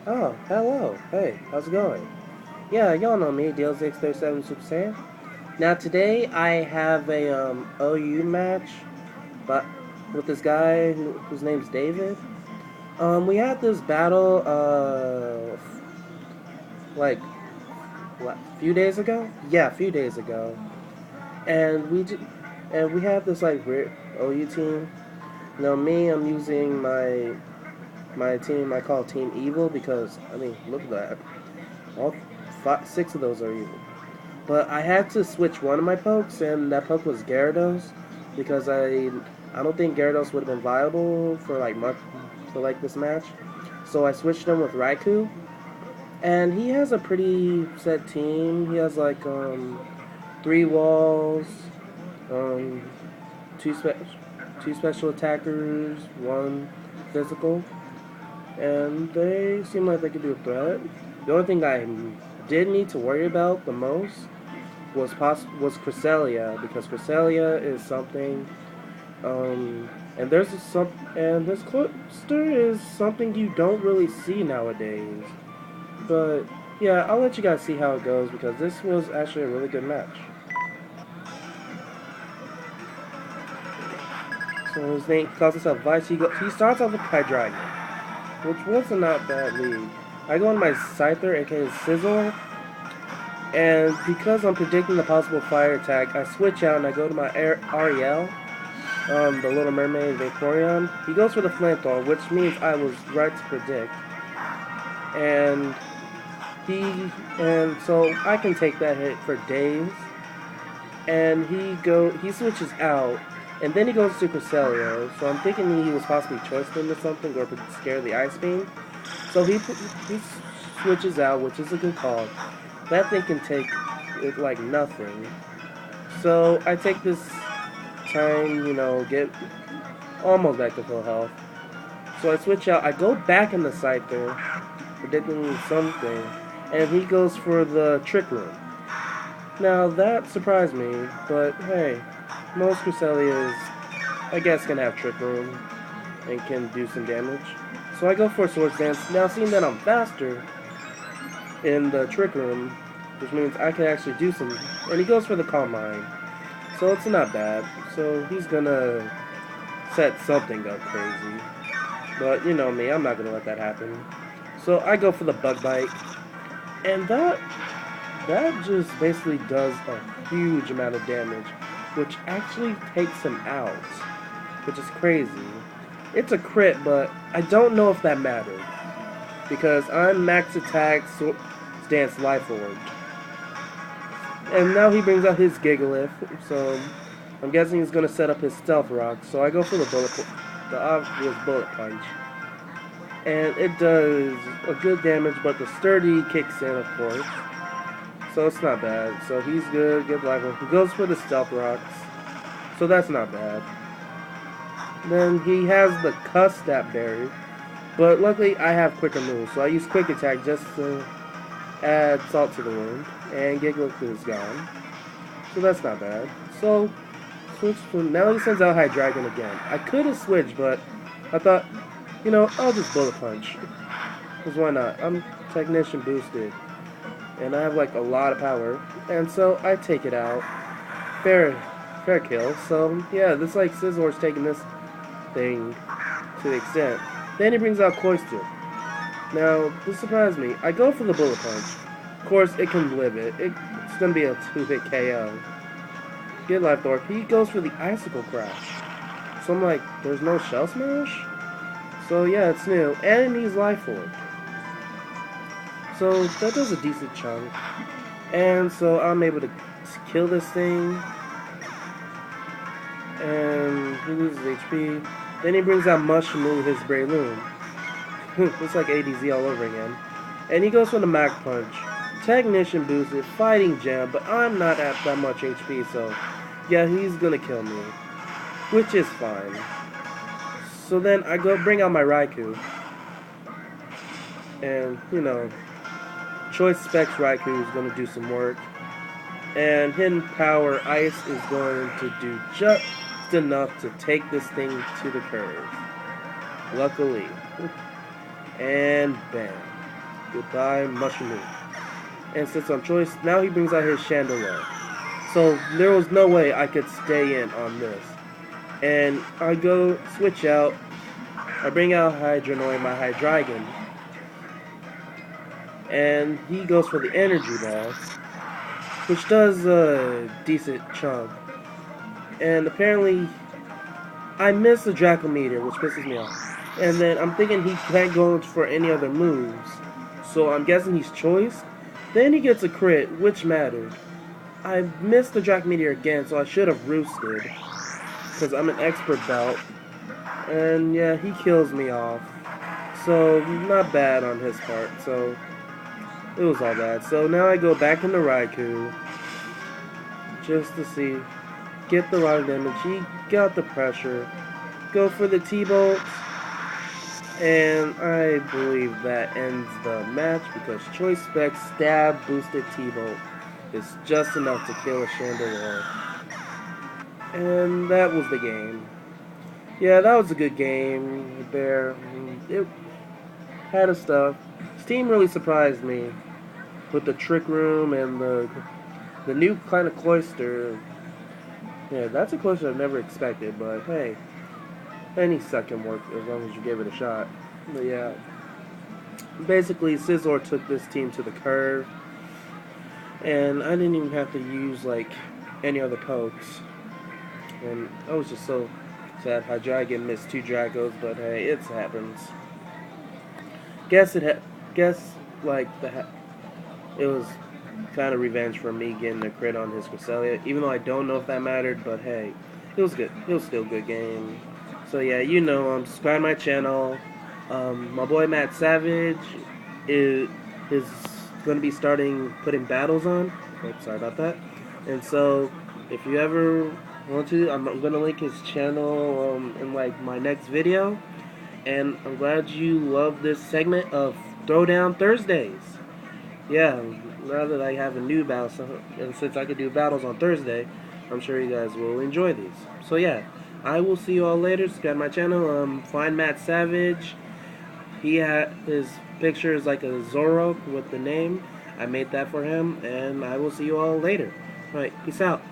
Oh, hello. Hey, how's it going? Yeah, y'all know me, DL637 Super Saiyan. Now today I have a OU match, but with this guy whose name's David. We had this battle like what, a few days ago. Yeah, a few days ago, and we had this like weird OU team. Me, I'm using my team. I call Team Evil because I mean, look at that. All six of those are evil. But I had to switch one of my pokes, and that poke was Gyarados, because I don't think Gyarados would have been viable for like much for like this match. So I switched him with Raikou, and he has a pretty set team. He has like three walls, um two spe- two special attackers, one physical, and they seem like they could do a threat. The only thing I did need to worry about the most was Cresselia, because Cresselia is something, and this cluster is something you don't really see nowadays. But yeah, I'll let you guys see how it goes, because this was actually a really good match. So his name calls himself Vice. He starts off with Hydreigon, which was a not bad lead. I go on my Scyther, aka Scizor, and because I'm predicting the possible fire attack, I switch out and I go to my Ariel, the Little Mermaid Vaporeon. He goes for the Flamethrower, which means I was right to predict. And he and so I can take that hit for days. And he switches out, and then he goes to Cresselia. So I'm thinking he was possibly choice into something or scare the Ice Beam. So he switches out, which is a good call. That thing can take it like nothing. So I take this time, get almost back to full health. So I switch out. I go back in the Scyther, predicting something, and he goes for the Trick Room. Now that surprised me, but hey, most Cresselias, I guess, can have Trick Room and can do some damage. So I go for Swords Dance. Now seeing that I'm faster in the Trick Room, which means I can actually do some, and he goes for the Calm Mind. So it's not bad. So he's gonna set something up crazy. But you know me, I'm not gonna let that happen. So I go for the Bug Bite, and that just basically does a huge amount of damage, which actually takes him out, which is crazy. It's a crit, but I don't know if that mattered, because I'm max attack stance life orb, and now he brings out his Gigalith, so I'm guessing he's gonna set up his Stealth Rock. So I go for the obvious Bullet Punch, and it does a good damage, but the Sturdy kicks in, of course. So it's not bad. So he's good level. He goes for the Stealth Rocks. So that's not bad. Then he has the Cuss Stab Berry. But luckily I have quicker moves. So I use Quick Attack just to add salt to the wound. And Gigalith is gone. So that's not bad. So switch to, now he sends out Hydreigon again. I could have switched, but I thought, I'll just Bullet Punch. Because why not? I'm Technician boosted. And I have like a lot of power, and so I take it out. Fair kill. So yeah, this like Scizor's taking this thing to the extent. Then he brings out Cloyster. Now this surprised me. I go for the Bullet Punch. Of course, it can live it. It's gonna be a 2-hit KO. Get Life Orb. He goes for the Icicle Crash. So I'm like, there's no Shell Smash. So yeah, it's new, and he's Life Orb. So that does a decent chunk. And so I'm able to kill this thing. And he loses HP. Then he brings out Mushroom, his Breloom. It's like ADZ all over again. And he goes for the Mach Punch. Technician boosted, Fighting Gem, but I'm not at that much HP, so yeah, he's gonna kill me. Which is fine. So then I go bring out my Raikou. And, Choice Specs Raikou is going to do some work. And Hidden Power Ice is going to do just enough to take this thing to the curve. Luckily. And bam. Goodbye, Mushroom. And since I'm choice, now he brings out his Chandelier. So there was no way I could stay in on this. And I go switch out. I bring out Hydronoid, my Hydreigon. And he goes for the Energy Ball, which does a decent chunk. And apparently, I miss the Draco Meteor, which pisses me off. And then I'm thinking he can't go for any other moves. So I'm guessing he's choiced. Then he gets a crit, which mattered. I missed the Draco Meteor again, so I should have roosted. Because I'm an expert belt. And yeah, he kills me off. So, not bad on his part. So, it was all bad. So now I go back into Raikou. Just to see. Get the wrong damage. He got the pressure. Go for the T-Bolt. And I believe that ends the match because Choice Spec Stab Boosted T-Bolt is just enough to kill a Chandelier. And that was the game. Yeah, that was a good game there. It had a stuff. This team really surprised me with the Trick Room and the new kind of Cloyster. Yeah, that's a Cloyster I've never expected, but hey, any suck can work as long as you give it a shot. But yeah, basically Scizor took this team to the curve, and I didn't even have to use like any other pokes. And I was just so sad Hydreigon missed 2 Dracos, but hey, it happens. Guess like it was kind of revenge for me getting a crit on his Cresselia, even though I don't know if that mattered, but hey, it was good. It was still a good game. So yeah, subscribe to my channel. My boy Matt Savage is going to be putting battles on. Oh, sorry about that. And so, if you ever want to, I'm going to link his channel in like my next video. And I'm glad you love this segment of Throhdown Thursdays. Yeah, now that I have a new battle, and since I could do battles on Thursday, I'm sure you guys will enjoy these. So yeah, I will see you all later. Subscribe to my channel. Find Matt Savage. His picture is like a Zoroark with the name. I made that for him, and I will see you all later. Alright, peace out.